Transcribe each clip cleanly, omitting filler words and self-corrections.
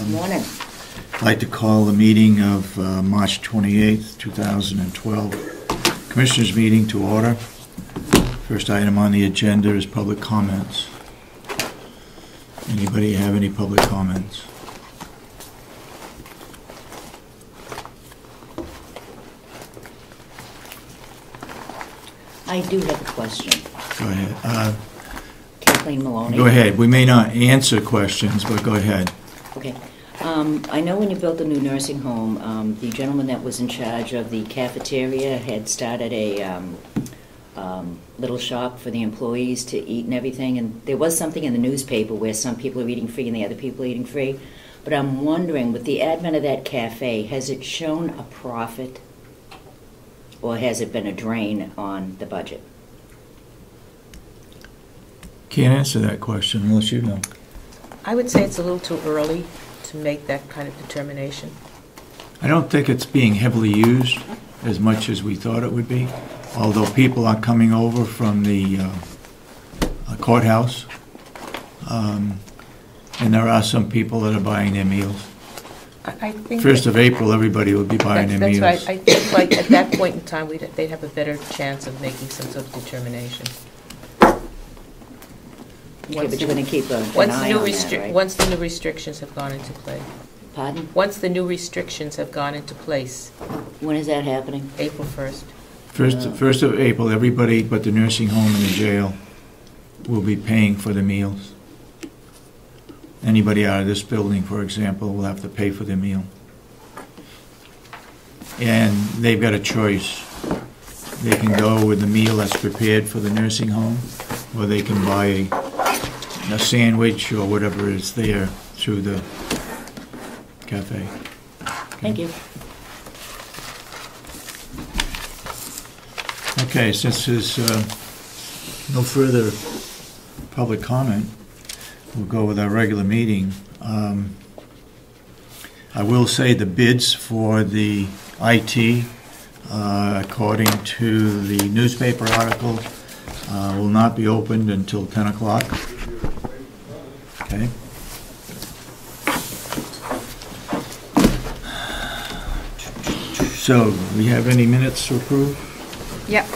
Morning. I'd like to call the meeting of March 28th, 2012, Commissioners meeting to order. First item on the agenda is public comments. Anybody have any public comments? I do have a question. Go ahead. Kathleen Maloney. Go ahead. We may not answer questions, but go ahead. Okay. I know when you built the new nursing home, the gentleman that was in charge of the cafeteria had started a little shop for the employees to eat and everything, and there was something in the newspaper where some people are eating free and the other people are eating free. But I'm wondering, with the advent of that cafe, has it shown a profit, or has it been a drain on the budget? Can't answer that question unless you know. I would say it's a little too early to make that kind of determination. I don't think it's being heavily used as much as we thought it would be, although people are coming over from the courthouse, and there are some people that are buying their meals. I think 1st of April, everybody will be buying their meals. That's right. I think like at that point in time, they'd have a better chance of making some sort of determination. Okay, but you're going to keep an eye on that, right? Once the new restrictions have gone into play. Pardon? Once the new restrictions have gone into place. When is that happening? April 1st. 1st of April, everybody but the nursing home and the jail will be paying for the meals. Anybody out of this building, for example, will have to pay for their meal. And they've got a choice. They can go with the meal that's prepared for the nursing home, or they can buy a sandwich or whatever is there through the cafe. Thank you. Okay, since there's no further public comment, we'll go with our regular meeting. I will say the bids for the IT, according to the newspaper article, will not be opened until 10 o'clock. Okay. So, we have any minutes to approve? Yep. 1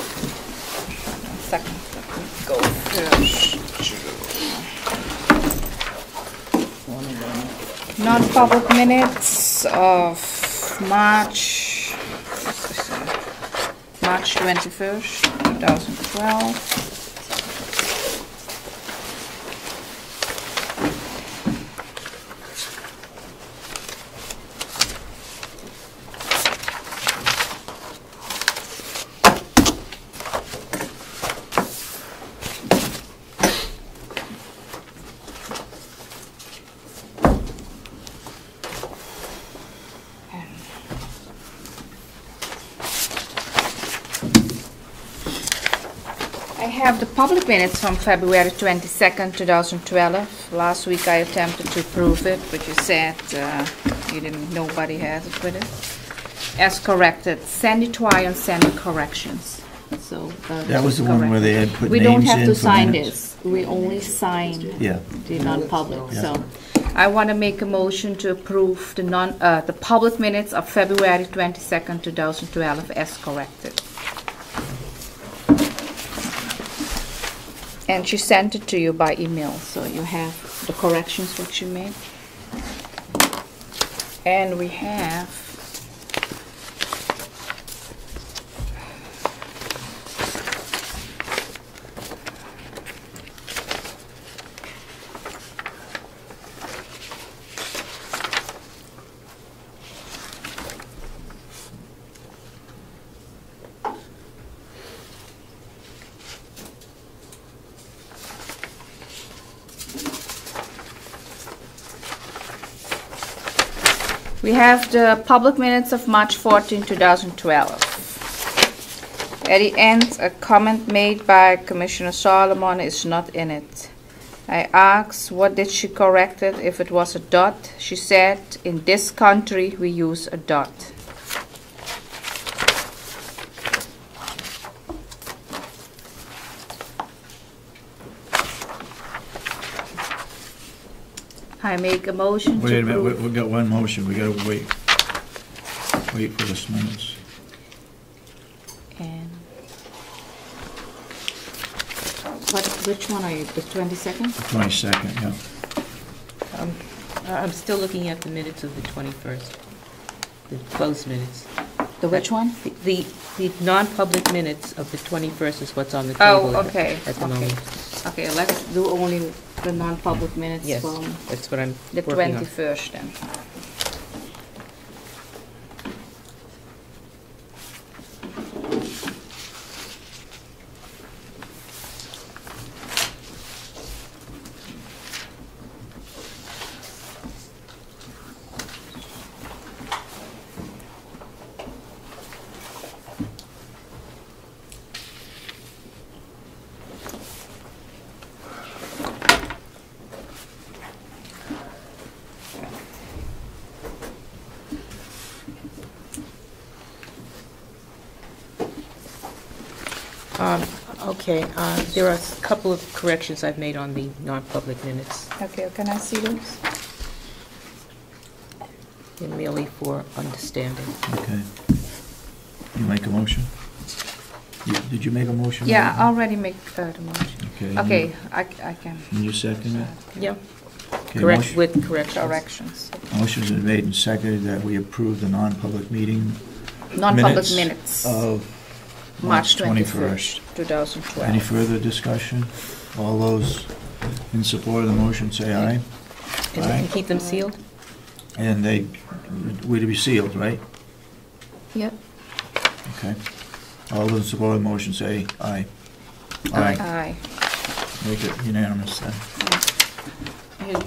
second. Let me go. Non-public minutes of March 21st, 2012. I have the public minutes from February 22nd, 2012. Last week I attempted to approve it, but you said nobody has it with it. As corrected, send it twice and send it corrections. So that was the one where they had put names in. We don't have to for sign minutes. this. We only sign the non-public. Yeah. So I want to make a motion to approve the public minutes of February 22nd, 2012 as corrected. And she sent it to you by email, so you have the corrections which you made. And we have We have the public minutes of March 14, 2012. At the end, a comment made by Commissioner Solomon is not in it. I asked what did she correct it if it was a dot. She said, in this country we use a dot. I make a motion to Wait a minute, approve. we got one motion, we gotta wait. Wait for this minutes. And which one are you, the 22nd? 22nd, yeah. I'm still looking at the minutes of the 21st, the closed minutes. The which one? The non-public minutes of the 21st is what's on the Oh, table okay, at the okay. moment. Okay, let's do only the non-public minutes Yes, from that's what I'm the working on. 21st then. Okay, there are a couple of corrections I've made on the non-public minutes. Okay, can I see those? They're merely for understanding. Okay. You make a motion? Did you make a motion? Yeah, I already make the motion. Okay. Okay, I can. Can you second it? Yep, Okay, correct, motion- with corrections. Corrections. Motion's been made and seconded that we approve the non-public meeting Non-public minutes. of March March 21st, 2012. Any further discussion? All those in support of the motion say aye. And Aye. keep them sealed? And they, would be sealed, right? Yep. Okay. All those in support of the motion say aye. Aye. Aye. Make it unanimous then. Here you go.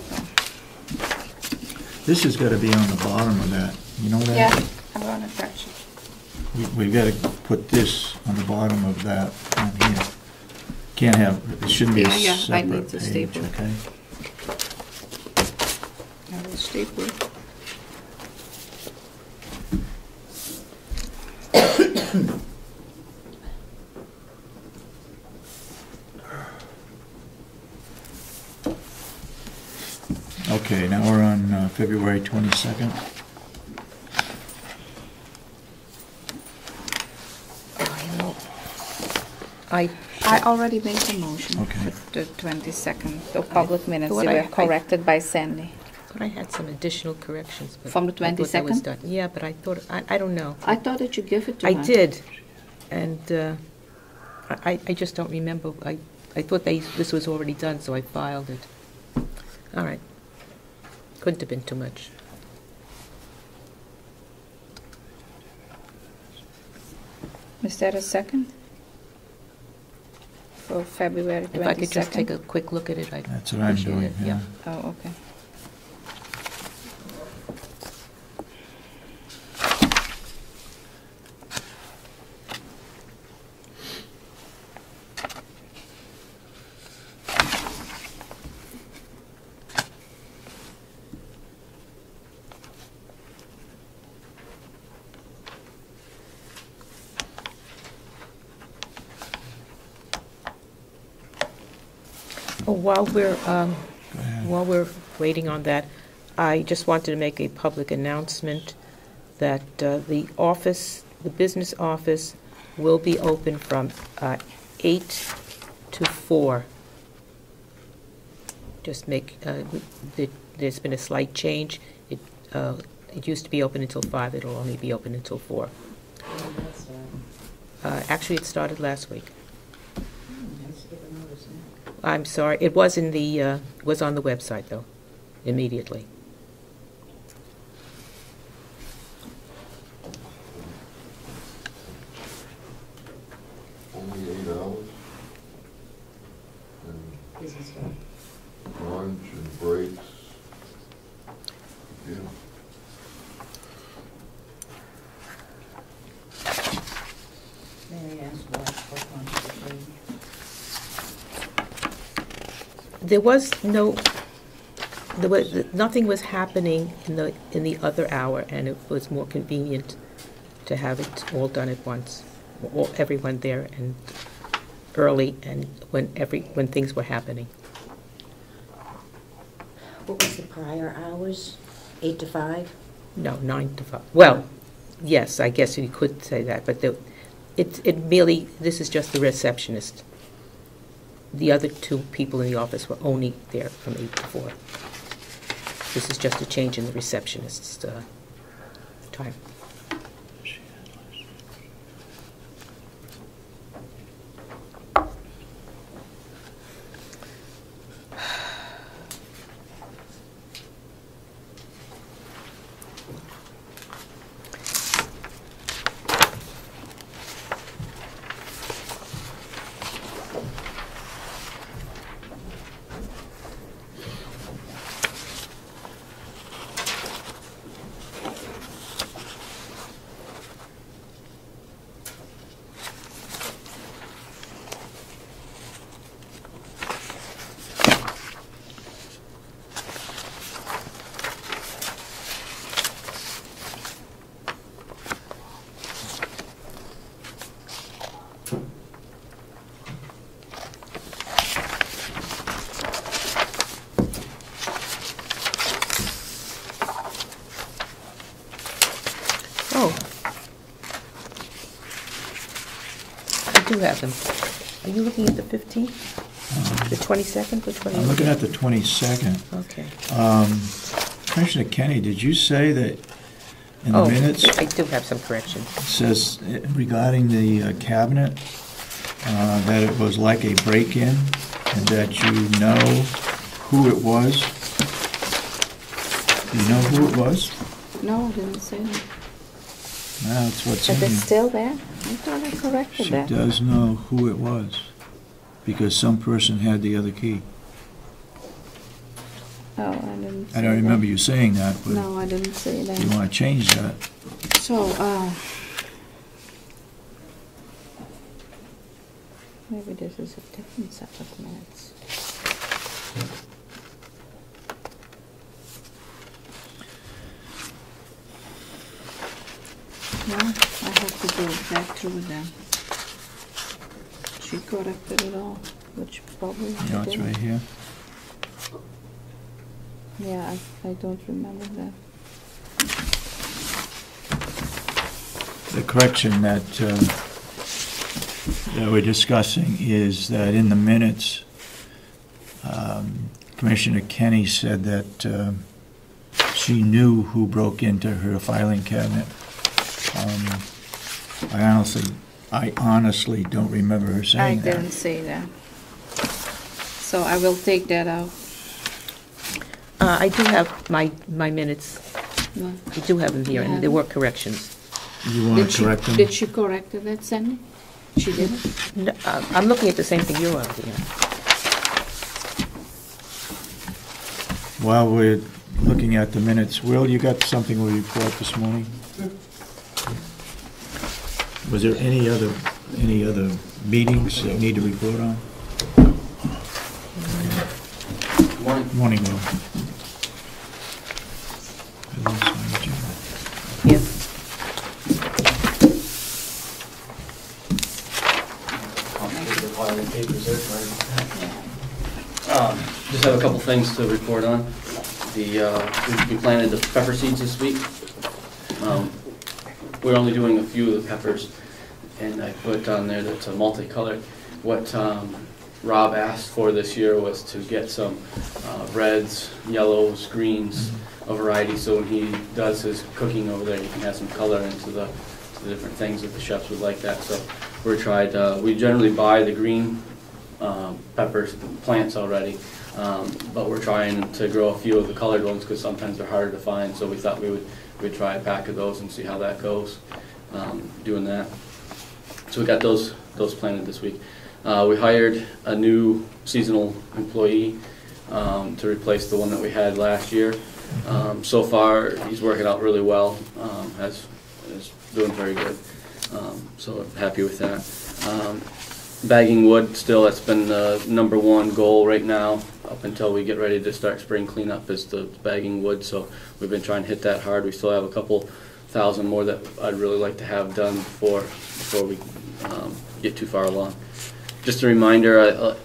This has got to be on the bottom of that. You know that? Yeah, I'm gonna touch it. We've got to put this on the bottom of that on here. Can't have, it shouldn't be a Yeah, I need separate to page, staple. okay? I will staple it. Okay, now we're on February 22nd. I I already made the motion. Okay. For the 22nd, the public minutes, thought they I- were corrected by Sandy. thought I had some additional corrections, but. From the I thought that was 22nd? done. Yeah, but I thought, I don't know. I thought that you give it to I her. did, and I just don't remember. I thought this was already done, so I filed it. All right. Couldn't have been too much. Is that a second? For February 22nd? If I could just take a quick look at it, I'd That's what I'm appreciate doing, it. yeah. Oh, okay. Oh, Go ahead. while we're waiting on that, I just wanted to make a public announcement that the business office will be open from 8 to 4. Just there's been a slight change. It used to be open until 5. It'll only be open until 4. Actually, it started last week. I'm sorry. It was on the website though, immediately. Only 8 hours? And lunch and breaks? Yeah. May I ask why for lunch and break? Nothing was happening in the other hour, and it was more convenient to have it all done at once. Everyone there and early, and when things were happening. What was the prior hours? 8 to 5? No, 9 to 5. Well, yes, I guess you could say that, but it merely, this is just the receptionist. The other 2 people in the office were only there from 8 to 4. This is just a change in the receptionist's time. I do have them. Are you looking at the 15th? The 22nd or 28th? I'm looking at the 22nd. Okay. Commissioner Kenny, did you say that in the minutes? I do have some corrections. It says regarding the cabinet, that it was like a break-in, and that you know who it was. Do you know who it was? No, I didn't say that. That's what's in But here. it's still there? I thought I corrected She that. does know who it was, because some person had the other key. Oh, I didn't say I don't remember that. you saying that, but No, I didn't say you that. want to change that. So, maybe this is a different set of minutes. Well, I have to go back through them. She corrected it all, which probably You know, it's didn't. right here. Yeah, I don't remember that. The correction that we're discussing is that in the minutes, Commissioner Kenny said that she knew who broke into her filing cabinet. I honestly don't remember her I saying that. didn't say that. So I will take that out. I do have my minutes. No. I do have them here, You and have there them? were corrections. You want to correct them? Did she correct that, Sandy? She didn't? No, I'm looking at the same thing you're on here. While we're looking at the minutes, Will, you got something to report this morning? Was there any other meetings that you need to report on? Morning. Morning, Will. Yep. Just have a couple things to report on. We planted the pepper seeds this week. We're only doing a few of the peppers, and I put on there that's a multicolored. What Rob asked for this year was to get some reds, yellows, greens, a variety, so when he does his cooking over there, he can have some color into the different things that the chefs would like that. So we generally buy the green peppers plants already, but we're trying to grow a few of the colored ones because sometimes they're harder to find, so we thought we'd try a pack of those and see how that goes, doing that. So we got those planted this week. We hired a new seasonal employee to replace the one that we had last year. So far, he's working out really well, is doing very good, so happy with that. Bagging wood, still, that's been the #1 goal right now, up until we get ready to start spring cleanup, is the bagging wood, so we've been trying to hit that hard. We still have a couple thousand more that I'd really like to have done before we get too far along. Just a reminder, I'm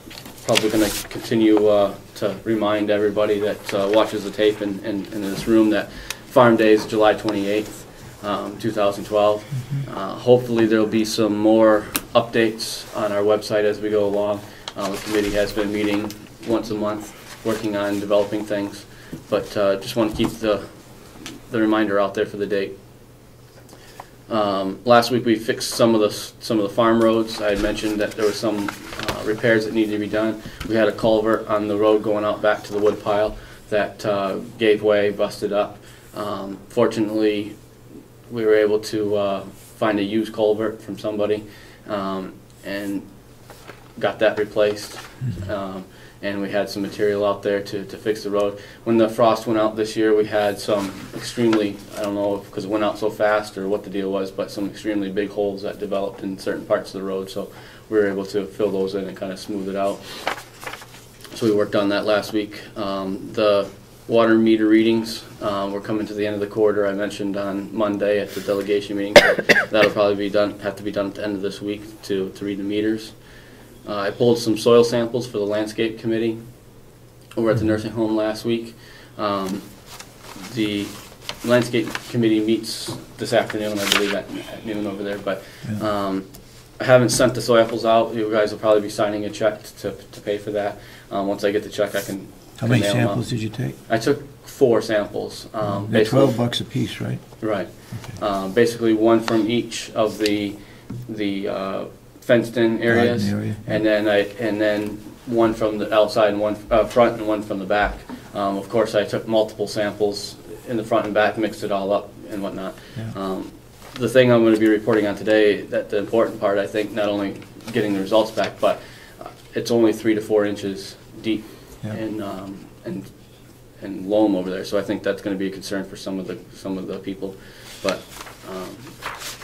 probably going to continue to remind everybody that watches the tape in this room that Farm Day is July 28th, 2012. Hopefully there will be some more updates on our website as we go along. The committee has been meeting once a month, working on developing things, but just want to keep the reminder out there for the date. Last week we fixed some of the farm roads. I had mentioned that there were some repairs that needed to be done. We had a culvert on the road going out back to the wood pile that gave way, busted up. Fortunately, we were able to find a used culvert from somebody and got that replaced. And we had some material out there to fix the road. When the frost went out this year, we had some extremely, I don't know because it went out so fast or what the deal was, but some extremely big holes that developed in certain parts of the road. So we were able to fill those in and kind of smooth it out. So we worked on that last week. The water meter readings, we're coming to the end of the quarter. I mentioned on Monday at the delegation meeting, so that'll probably be done, have to be done at the end of this week to read the meters. I pulled some soil samples for the landscape committee over at the nursing home last week. The landscape committee meets this afternoon, I believe, at noon over there. But I haven't sent the samples out. You guys will probably be signing a check to pay for that. Once I get the check, I can. How many samples did you take? I took 4 samples. They're $12 a piece, right? Right. Okay. Basically, one from each of the fenced-in areas, and then one from the outside and one front and one from the back. Of course, I took multiple samples in the front and back, mixed it all up and whatnot. Yeah. The thing I'm going to be reporting on today, that the important part, I think, not only getting the results back, but it's only 3 to 4 inches deep. Yeah. And loam over there, so I think that's going to be a concern for some of the people. But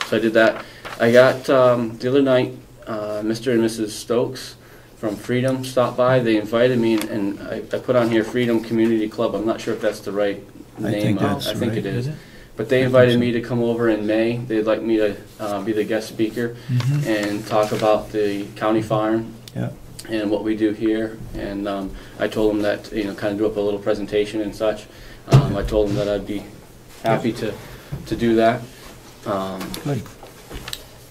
so I did that. I got the other night. Mr. and Mrs. Stokes from Freedom stopped by. They invited me, and I put on here Freedom Community Club. I'm not sure if that's the right name. I think it is. But they invited me to come over in May. They'd like me to be the guest speaker and talk about the county farm and what we do here. And I told them that, kind of do up a little presentation and such. I told them that I'd be happy to do that. Good.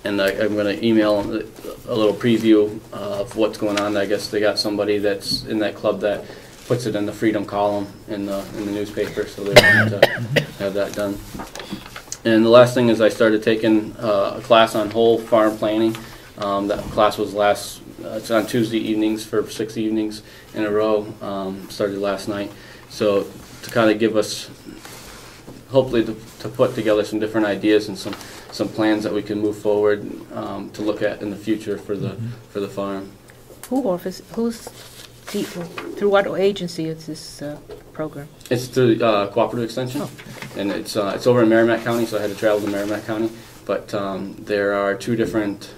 And I'm going to email a little preview of what's going on. I guess they got somebody that's in that club that puts it in the Freedom column in the newspaper, so they want to have that done. And the last thing is I started taking a class on whole farm planning. That class was it's on Tuesday evenings for 6 evenings in a row. Started last night. So to kind of give us, hopefully to put together some different ideas and some plans that we can move forward to look at in the future for the farm. Through what agency is this program? It's through Cooperative Extension, and it's over in Merrimack County, so I had to travel to Merrimack County. But there are 2 different.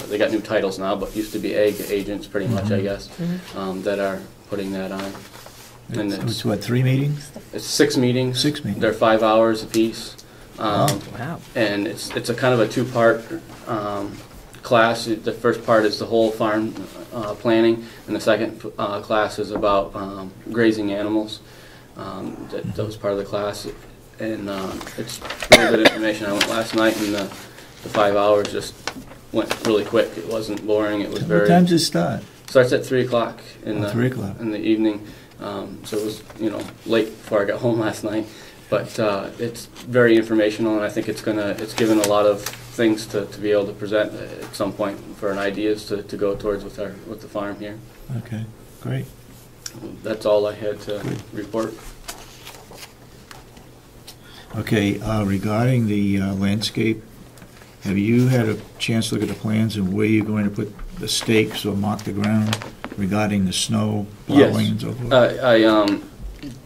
They got new titles now, but used to be egg agents, pretty much, I guess, that are putting that on. And it's what, 3 meetings? It's 6 meetings. 6 meetings. They're 5 hours apiece. Wow. And it's a kind of a 2-part class. The first part is the whole farm planning, and the second class is about grazing animals. That was part of the class, and it's really good information. I went last night, and the 5 hours just went really quick. It wasn't boring. It was very. What time does it start? Starts at 3 o'clock in the evening. So it was late before I got home last night. But it's very informational, and I think it's given a lot of things to be able to present at some point for an ideas to go towards with the farm here. Okay, great. That's all I had to report. Okay, regarding the landscape, have you had a chance to look at the plans and where you're going to put the stakes or mark the ground regarding the snow plowing and so forth?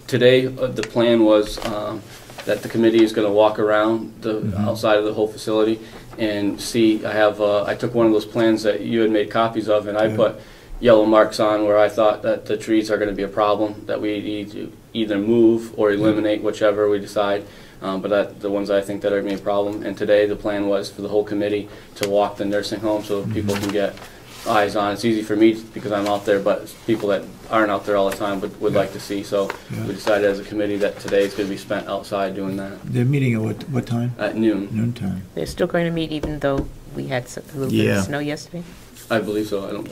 Today, the plan was that the committee is going to walk around the outside of the whole facility and see. I took one of those plans that you had made copies of, and I put yellow marks on where I thought that the trees are going to be a problem that we need to either move or eliminate, whichever we decide. But the ones I think that are going to be a problem. And today, the plan was for the whole committee to walk the nursing home so people can get eyes on. It's easy for me because I'm out there, but people that aren't out there all the time but would like to see. So Yeah. we decided as a committee that today is going to be spent outside doing that They're meeting at what time? at noon. Noontime. They're still going to meet even though we had a little bit Yeah. of snow yesterday? I believe so. I don't.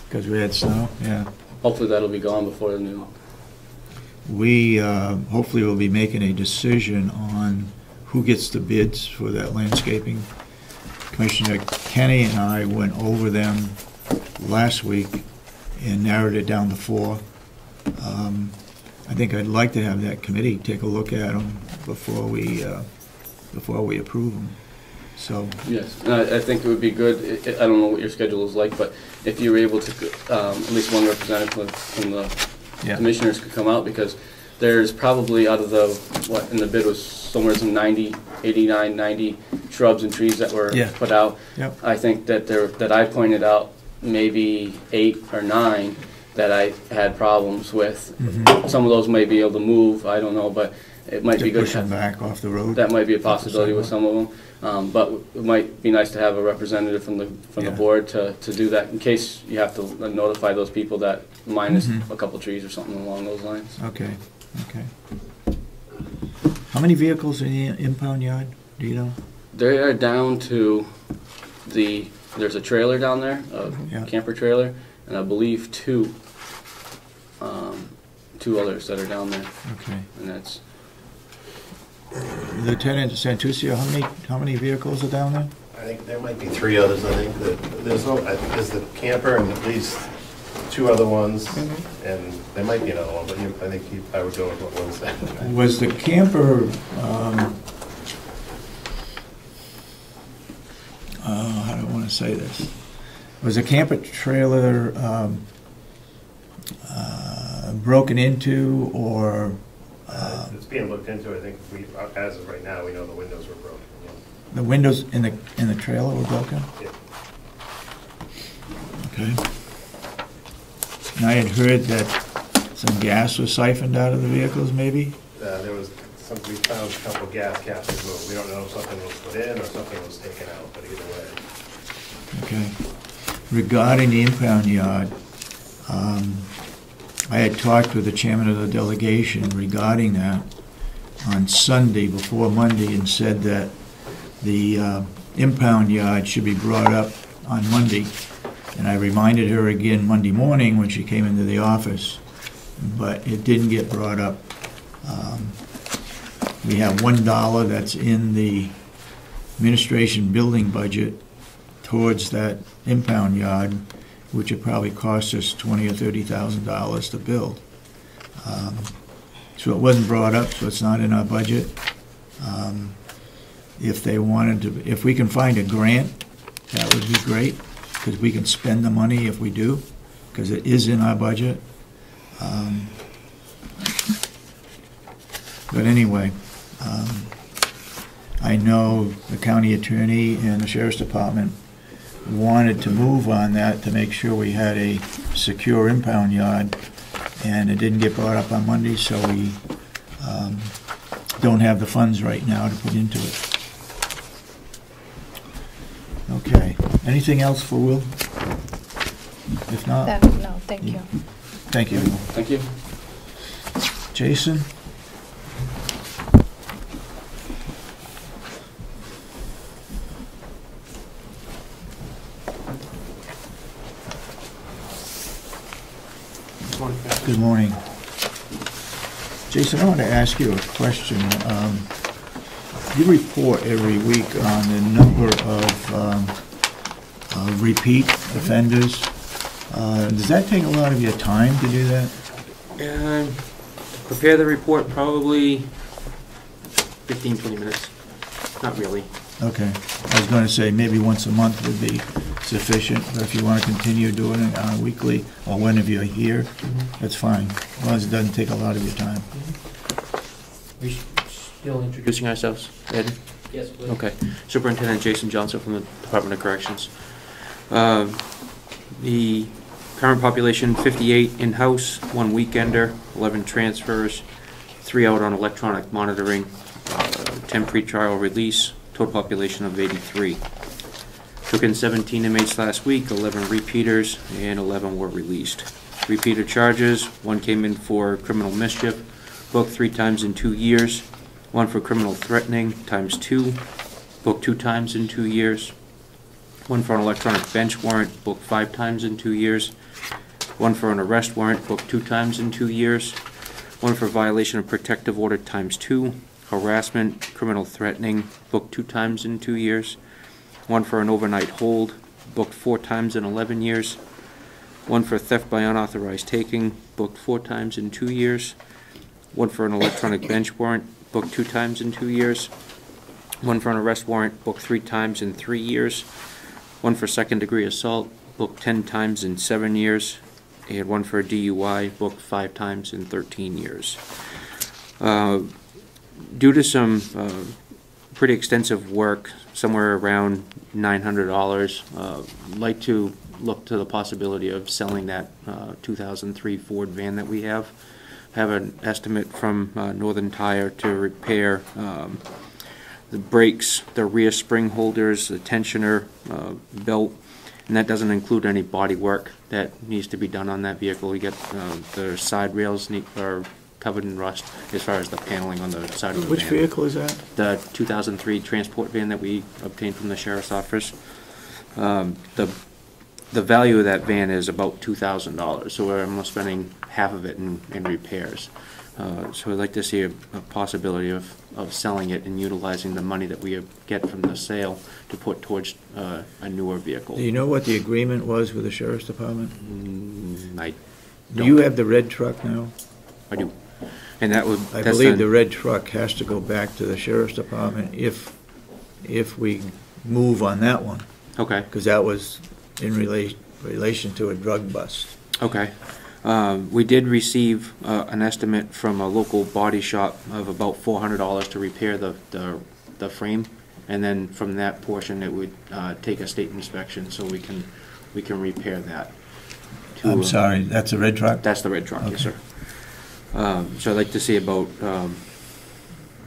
Because we had snow, yeah. Hopefully that'll be gone before the noon. We hopefully will be making a decision on who gets the bids for that landscaping. Commissioner Kenny and I went over them last week and narrowed it down to 4. I think I'd like to have that committee take a look at them before we approve them. So, Yes, and I think it would be good. I don't know what your schedule is like, but if you were able to, at least one representative from the yeah, commissioners could come out, because there's probably out of the, what in the bid was somewhere some 89, 90 shrubs and trees that were Yeah. put out. Yep. I think that I pointed out maybe 8 or 9 that I had problems with. Mhm. Some of those may be able to move, I don't know, but it might be to good. push them back off the road. That might be a possibility with some of them. But it might be nice to have a representative from the Yeah. board to do that in case you have to notify those people that minus Mhm. a couple trees or something along those lines. Okay, okay. How many vehicles in the impound yard, do you know? They are down to there's a trailer down there, a Yeah. camper trailer, and I believe two others that are down there, Okay. and that's, Lieutenant Santuccio, how many vehicles are down there? I think there might be 3 others, I think. There's the camper and at least 2 other ones, and there might be another one, but I think I would go with what was that. Was the camper, how do I want to say this? Was the camper trailer broken into, or It's being looked into. I think as of right now, we know the windows were broken. the windows in the trailer were broken? Yeah. Okay. And I had heard that some gas was siphoned out of the vehicles, maybe? There was we found a couple gas caps removed. We don't know if something was put in or something was taken out, but either way. Okay. Regarding the impound yard, I had talked with the chairman of the delegation regarding that on Sunday before Monday and said that the impound yard should be brought up on Monday. And I reminded her again Monday morning when she came into the office, but it didn't get brought up. We have $1 that's in the administration building budget towards that impound yard, which would probably cost us $20,000 or $30,000 to build. So it wasn't brought up, so it's not in our budget. If they wanted to, if we can find a grant, that would be great, because we can spend the money if we do, because it is in our budget. But anyway, I know the county attorney and the sheriff's department wanted to move on that to make sure we had a secure impound yard, and it didn't get brought up on Monday, so we don't have the funds right now to put into it. Okay, anything else for Will? If not, No, thank you. thank you. thank you. Jason? Good morning. Jason, I want to ask you a question. You report every week on the number of repeat offenders. Does that take a lot of your time to do that? To prepare the report, probably 15, 20 minutes. Not really. Okay. I was going to say maybe once a month would be sufficient, but if you want to continue doing it on a weekly or whenever you're here, that's fine, as long as it doesn't take a lot of your time. We still introducing ourselves, Ed? Yes, please. Okay. Superintendent Jason Johnson from the Department of Corrections. The current population, 58 in-house, 1 weekender, 11 transfers, 3 out on electronic monitoring, 10 pretrial release, total population of 83. Took in 17 inmates last week, 11 repeaters, and 11 were released. Repeater charges, 1 came in for criminal mischief, booked 3 times in 2 years, 1 for criminal threatening, times 2, booked 2 times in 2 years, 1 for an electronic bench warrant, booked 5 times in 2 years, 1 for an arrest warrant, booked 2 times in 2 years, 1 for violation of protective order, times 2, harassment, criminal threatening, booked 2 times in 2 years, 1 for an overnight hold, booked 4 times in 11 years, 1 for theft by unauthorized taking, booked 4 times in 2 years, 1 for an electronic bench warrant, booked 2 times in 2 years, 1 for an arrest warrant, booked 3 times in 3 years, 1 for second-degree assault, booked 10 times in 7 years, and 1 for a DUI, booked 5 times in 13 years. Due to some pretty extensive work, somewhere around $900, like to look to the possibility of selling that 2003 Ford van that we have. Have an estimate from Northern Tire to repair the brakes, the rear spring holders, the tensioner, belt, and that doesn't include any body work that needs to be done on that vehicle. You get the side rails are covered in rust as far as the paneling on the side of the Which van. vehicle is that? The 2003 transport van that we obtained from the sheriff's office. The value of that van is about $2,000, so we're almost spending half of it in repairs. So I'd like to see a possibility of selling it and utilizing the money that we get from the sale to put towards a newer vehicle. Do you know what the agreement was with the sheriff's department? I Do you have the red truck now? do. And that would... I believe the red truck has to go back to the sheriff's department if we move on that one, Okay, because that was in relation to a drug bust. okay. We did receive an estimate from a local body shop of about $400 to repair the frame, and then from that portion it would take a state inspection so we can repair that. I'm sorry, that's a red truck? That's the red truck, yes, Okay. sir. So I'd like to see about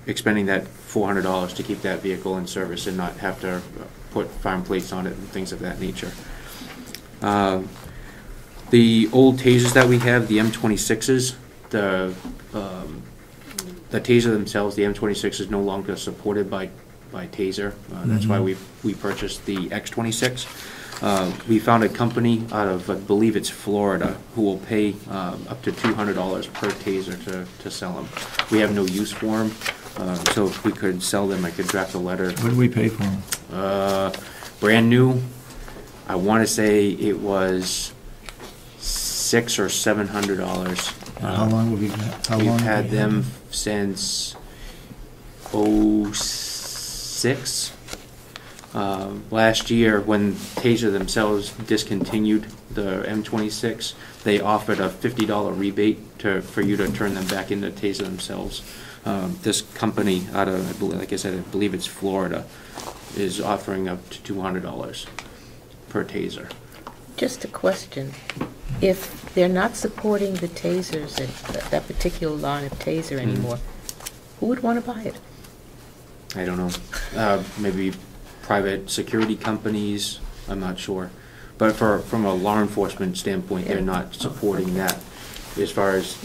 expending that $400 to keep that vehicle in service and not have to put farm plates on it and things of that nature. The old tasers that we have, the M26s, the taser themselves, the M26 is no longer supported by taser. That's why we purchased the X26. We found a company out of, I believe it's Florida, who will pay up to $200 per taser to sell them. We have no use for them, so if we could sell them, I could draft a letter. What did we pay for them? Brand new, I want to say it was $600 or $700. How long have we had? How long We've have had we them since '06. Last year, when Taser themselves discontinued the M26, they offered a $50 rebate for you to turn them back into Taser themselves. This company out of, like I said, I believe it's Florida, is offering up to $200 per Taser. Just a question. If they're not supporting the tasers, and that particular line of taser anymore, who would want to buy it? I don't know. Maybe private security companies, I'm not sure. But from a law enforcement standpoint, they're not supporting that as far as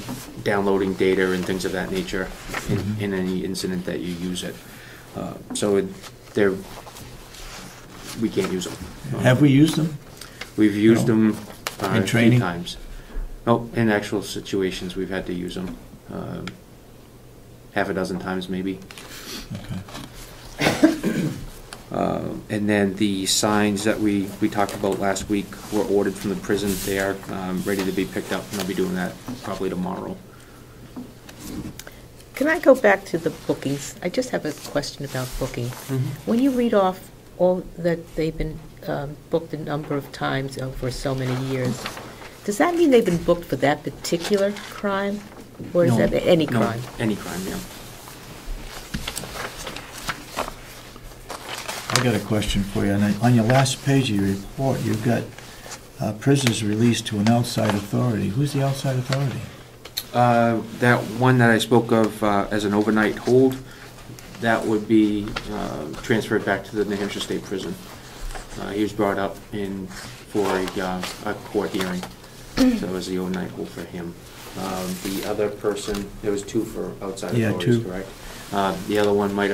downloading data and things of that nature in any incident that you use it. So we can't use them. Have we used them? We've used them In a few training? times. Oh, in actual situations, we've had to use them. Half a dozen times, maybe. Okay. And then the signs that we talked about last week were ordered from the prison. They are ready to be picked up, and I'll be doing that probably tomorrow. Can I go back to the bookings? I just have a question about booking. When you read off all that they've been booked a number of times over so many years, does that mean they've been booked for that particular crime? Or is No. that any No, crime? any crime, yeah. I got a question for you. On your last page of your report, you've got prisoners released to an outside authority. Who's the outside authority? That one that I spoke of as an overnight hold, that would be transferred back to the New Hampshire State Prison. He was brought up in for a court hearing, so it was the overnight hold for him. The other person, there was two for outside Yeah, authorities, two. correct? The other one might have